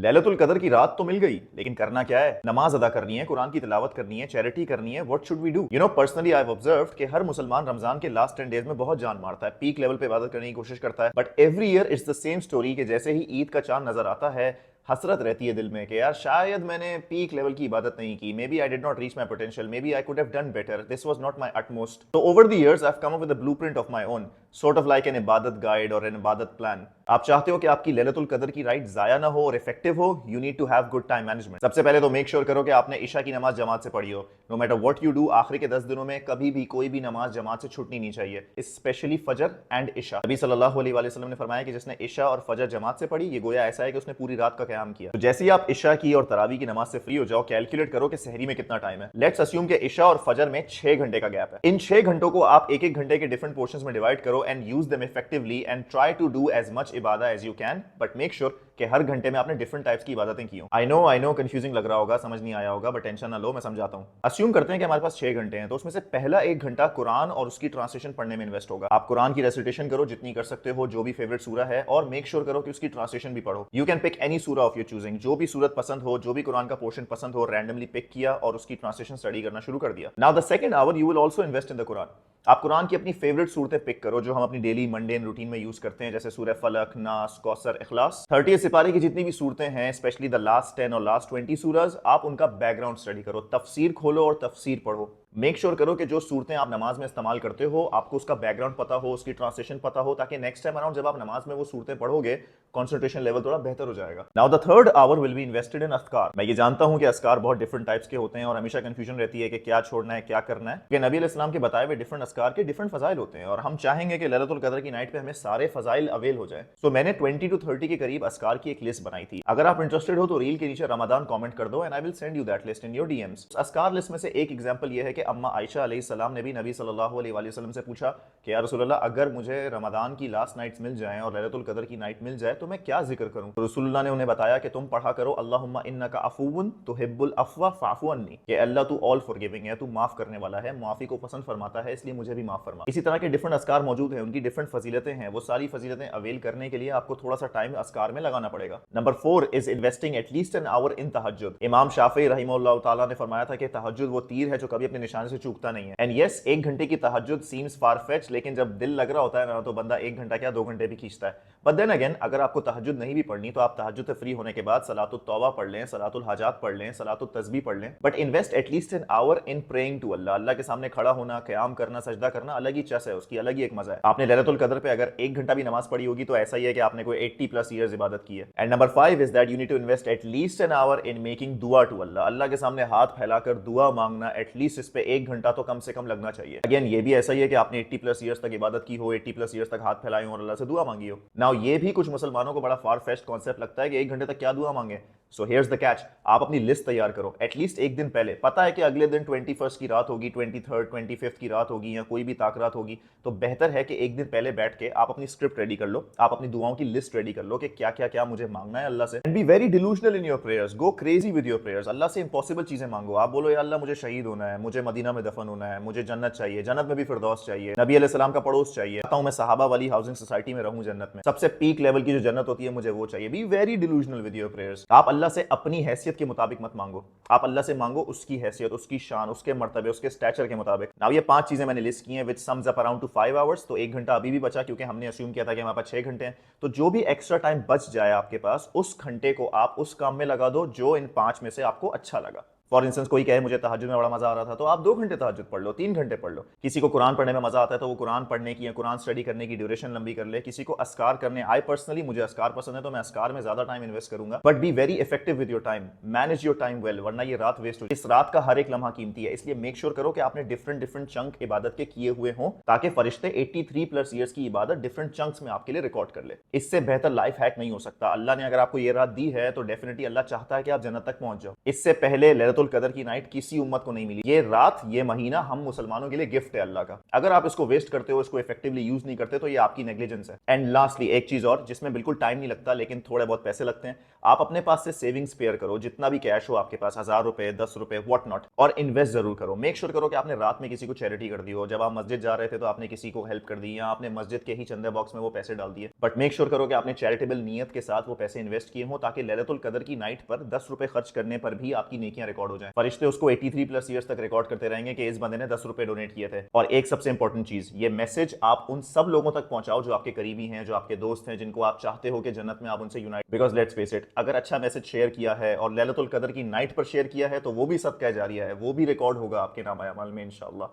लैलतुल कदर की रात तो मिल गई, लेकिन करना क्या है? नमाज अदा करनी है, कुरान की तिलावत करनी है, चैरिटी करनी है। What should we do? Personally I have observed कि हर मुसलमान रमजान के लास्ट 10 डेज में बहुत जान मारता है, पीक लेवल पे इबादत करने की कोशिश करता है। But every year it's the same story कि जैसे ही ईद का चांद नजर आता है, हसरत रहती है दिल में कि यार शायद मैंने पीक लेवल की इबादत नहीं की, maybe I did not reach my potential, maybe I could have done better, this was not my utmost. तो over the years I have come up with a blueprint of my own, sort of like an इबादत guide और an इबादत plan. आप चाहते हो कि आपकी लैलतुल कदर की राइट जाया ना हो और इफेक्टिव हो, you need to have good time management. सबसे पहले तो मेक श्योर करो कि आपने इशा की नमाज जमात से पढ़ी हो। No matter what you do, आखिरी के 10 दिनों में कभी भी कोई भी नमाज जमात से छूटनी नहीं चाहिए, स्पेशली फजर एंड इशा। नबी सल्लल्लाहु अलैहि वसल्लम ने फरमाया कि जिसने इशा और फजर जमात से पढ़ी, ये गोया ऐसा है कि उसने पूरी रात का क़याम किया। तो जैसे ही आप इशा की और तरावी की नमाज से फ्री हो जाओ, कैलकुलेट करो कि सहरी में कितना टाइम है। लेट्स अज्यूम कि इशा और फजर में 6 घंटे का गैप है। इन 6 घंटों को आप एक एक घंटे के डिफरेंट पोर्शंस में डिवाइड करो and use them effectively and try to do as much इबादा as you can, but make sure कि हर घंटे में आपने डिफरेंट टाइप्स की इबादतें की हो। आई नो कंफ्यूजिंग लग रहा होगा, समझ नहीं आया होगा, बट टेंशन ना लो, मैं समझाता हूं। अस्यूम करते हैं कि हमारे पास 6 घंटे हैं, तो उसमें से पहला 1 घंटा कुरान और उसकी ट्रांसलेशन पढ़ने में इन्वेस्ट होगा। आप कुरान की रेसिटेशन करो जितनी कर सकते हो, जो भी फेवरेट सूरा है, और मेक श्योर करो कि उसकी ट्रांसलेशन भी पढ़ो। यू कैन पिक एनी सूरा ऑफ योर चूजिंग, जो भी सूरत पसंद हो, जो भी कुरान का पोर्शन पसंद हो, रैंडमली पिक किया और उसकी ट्रांसलेशन स्टडी करना शुरू कर दिया। Now the second hour you will also invest in the Quran. आप कुरान की अपनी फेवरेट सूरतें पिक करो जो हम अपनी डेली मंडेन रूटीन में यूज करते हैं, जैसे सूरह फलक, नास, कौसर, इखलास। 30 सिपारे की जितनी भी सूरतें हैं, स्पेशली द लास्ट 10 और लास्ट 20 सूरज, आप उनका बैकग्राउंड स्टडी करो, तफसीर खोलो और तफसीर पढ़ो। मेक श्योर करो कि जो सूरतें आप नमाज में इस्तेमाल करते हो, आपको उसका बैकग्राउंड पता हो, उसकी ट्रांसलेशन पता हो, ताकि नेक्स्ट टाइम अराउंड जब आप नमाज में वो सूरतें पढ़ोगे, कंसंट्रेशन लेवल थोड़ा बेहतर हो जाएगा। Now the third hour will be invested in अस्कार। मैं ये जानता हूं कि अस्कार बहुत डिफरेंट टाइप्स के होते हैं और हमेशा कंफ्यूजन रहती है कि क्या छोड़ना है, क्या करना है, कि नबी अलैहिस्सलाम के बताए हुए डिफरेंट अस्कार के डिफरेंट फजाइल होते हैं और हम चाहेंगे कि लैलतुल कदर की नाइट पे हमें सारे फजाइल अवेल हो जाए। सो मैंने 20 to 30 के करीब अस्कार की एक लिस्ट बनाई थी। अगर आप इंटरेस्टेड हो तो रील के नीचे रमजान कमेंट कर दो and I will send you that list in your DMs. अस्कार लिस्ट में से एक एग्जांपल ये है कि अम्मा आयशा सलाम ने भी नबी सल्लल्लाहु अलैहि वसल्लम से पूछा कि या रसूलल्लाह, अगर मुझे रमजान की लास्ट नाइट्स मिल जाएं और लैलतुल कदर की नाइट मिल जाए तो मैं क्या जिक्र करूं? तो रसूलुल्लाह ने उन्हें बताया कि तुम पढ़ा करो अल्लाहुम्मा इन्नका अफुव्वुन तुहिब्बुल अफ़्व फ़अफ़ु अन्नी, कि अल्लाह तू ऑल फॉरगिविंग है, तू माफ करने वाला है, माफी को पसंद फरमाता है, इसलिए मुझे भी माफ फरमा। इसी तरह के डिफरेंट अस्कार मौजूद हैं, उनकी डिफरेंट फजीलतें हैं। वो सारी फजीलतें अवेल करने के लिए आपको थोड़ा सा टाइम अस्कार में लगाना पड़ेगा। Number 4 is investing at least an hour in तहज्जुद। इमाम शाफी रहमतुल्लाह तआला ने फरमाया था कि तहज्जुद वो तीर है जो कभी अपने निशाने से चूकता नहीं है। एंड यस, 1 घंटे की तहज्जुद सीम्स फार फेच, लेकिन जब दिल लग रहा होता है ना, तो बंदा 1 घंटा क्या 2 घंटे भी खींचता है। बट देन अगेन, अगर आपको तहज्जुद नहीं भी पढ़नी तो आप तहज्जुद से फ्री होने के बाद सलातुत तौबा पढ़ लें, सलातुल हाजात पढ़ लें, सलातुत तस्बीह पढ़ लें, but invest at least an hour in praying to अल्लाह। अल्लाह के सामने खड़ा होना, क़याम करना, सजदा करना अलग ही चस है, उसकी अलग ही एक मजा है। आपने लैलतुल कदर पे अगर 1 घंटा भी नमाज पढ़ी होगी तो ऐसा ही है कि आपने कोई 80+ ईयर्स इबादत की है। And number 5 is that you need to invest at least an hour in making दुआ टू अल्लाह। अल्लाह के सामने हाथ फैलाकर दुआ मांगना, एटलीस्ट इस पे 1 घंटा तो कम से कम लगना चाहिए। अगेन ये भी ऐसा ही है कि आपने 80+ ईयर्स तक इबादत की हो, 80+ ईयर्स तक हाथ फैलाए हो और अल्लाह से दुआ मांगी हो। नाउ ये भी कुछ मुसलमानों को बड़ा फार फेस्ट कॉन्सेप्ट लगता है कि 1 घंटे तक क्या दुआ मांगे। सो हियर्स द कैच, आप अपनी लिस्ट तैयार करो एटलीस्ट 1 दिन पहले। पता है कि अगले दिन 21st की रात होगी, 23rd 25th की रात होगी या कोई भी ताक रात होगी, तो बेहतर है कि 1 दिन पहले बैठ के आप अपनी स्क्रिप्ट रेडी कर लो, आप अपनी दुआओं की लिस्ट रेडी कर लो कि क्या क्या क्या मुझे मांगना है अल्लाह से। And be very delusional in your prayers, go crazy with your prayers. Allah से इंपॉसिबल चीजें मांगो। आप बोलो या अल्लाह मुझे शहीद होना है, मुझे मदीना में दफन होना है, मुझे जन्नत चाहिए, जन्नत में भी फिरदौस चाहिए, नबी अलैहि सलाम का पड़ोस चाहिए, चाहता हूं मैं सहाबा वाली हाउसिंग सोसाइटी में रहूं जन्नत में, सबसे पीक लेवल की जो जन्नत होती है मुझे वो चाहिए। B very delusional with your prayers. आप अल्लाह से अपनी हैसियत के मुताबिक मत मांगो, आप अल्लाह से मांगो उसकी हैसियत, उसकी शान, उसके मर्तबे, उसके स्टैचर के मुताबिक। नाउ ये 5 चीजें मैंने लिस्ट की हैं which sums up around to 5 hours. तो 1 घंटा अभी भी बचा क्योंकि हमने अस्यूम किया था कि हमारे पास 6 घंटे हैं। तो जो भी एक्स्ट्रा टाइम बच जाए आपके पास, उस घंटे को आप उस काम में लगा दो जो इन 5 में से आपको अच्छा लगा। फॉर इंस्टेंस कोई कहे मुझे तहज्जुद में बड़ा मजा आ रहा था, तो आप 2 घंटे तहज्जुद पढ़ लो, 3 घंटे पढ़ लो। किसी को कुरान पढ़ने में मजा आता है तो वो कुरान पढ़ने की या कुरान स्टडी करने की ड्यूरेशन लंबी कर ले। किसी को अस्कार करने, आई पर्सनली मुझे अस्कार पसंद है तो मैं अस्कार में ज्यादा टाइम इन्वेस्ट करूंगा। But be very effective with your time, manage your time well, वरना ये रात वेस्ट हो। इस रात का हर एक लम्हा कीमती है, इसलिए मेक श्योर करो कि आपने डिफरेंट डिफरेंट चंक इबादत के किए हुए हों, ताकि फरिश्ते 83+ ईयर्स की इबादत डिफरेंट चंक्स में आपके लिए रिकॉर्ड कर ले। इससे बेहतर लाइफ हैक नहीं हो सकता। अल्लाह ने अगर आपको ये रात दी है तो डेफिनेटली अल्लाह चाहता है कि आप जन्नत तक पहुंच जाओ। इससे पहले लैलतुल लैलतुल कदर की नाइट किसी उम्मत को नहीं मिली। ये रात, ये महीना हम मुसलमानों के लिए गिफ्ट है अल्लाह का। अगर आप इसको वेस्ट करते हो, इसको इफेक्टिवली यूज नहीं करते, तो ये आपकी नेग्लिजेंस है। एंड लास्टली एक चीज और जिसमें बिल्कुल टाइम नहीं लगता लेकिन थोड़े बहुत पैसे लगते हैं, आप अपने पास से सेविंग्स पेयर करो, जितना भी कैश हो आपके पास, 1000 रुपए, 10 रुपए, व्हाट नॉट, और इन्वेस्ट जरूर करो। मेक श्योर करो कि आपने रात में किसी को चैरिटी कर दी हो, जब आप मस्जिद जा रहे थे तो आपने किसी को हेल्प कर दी, या आपने मस्जिद के ही चंदा बॉक्स में वो पैसे डाल दिए, बट मेक श्योर करो कि आपने चैरिटेबल नीयत के साथ वो पैसे इन्वेस्ट किए हो, ताकि लैलतुल कदर की नाइट पर 10 रुपए खर्च करने पर भी आपकी नेकियां रिकॉर्ड हो जाए। फरिश्ते उसको 83+ ईयर्स तक रिकॉर्ड करते रहेंगे कि इस बंदे ने 10 रुपए डोनेट किए थे। और एक सबसे इंपॉर्टेंट चीज, ये मैसेज आप उन सब लोगों तक पहुंचाओ जो आपके करीबी हैं, जो आपके दोस्त हैं, जिनको आप चाहते हो कि जन्नत में आप उनसे unite. Because let's face it, अगर अच्छा मैसेज शेयर किया है और लैलतुल कदर की नाइट पर शेयर किया है तो वो भी सदका जारिया है, वो भी रिकॉर्ड होगा आपके नाम अमल में इंशाल्लाह।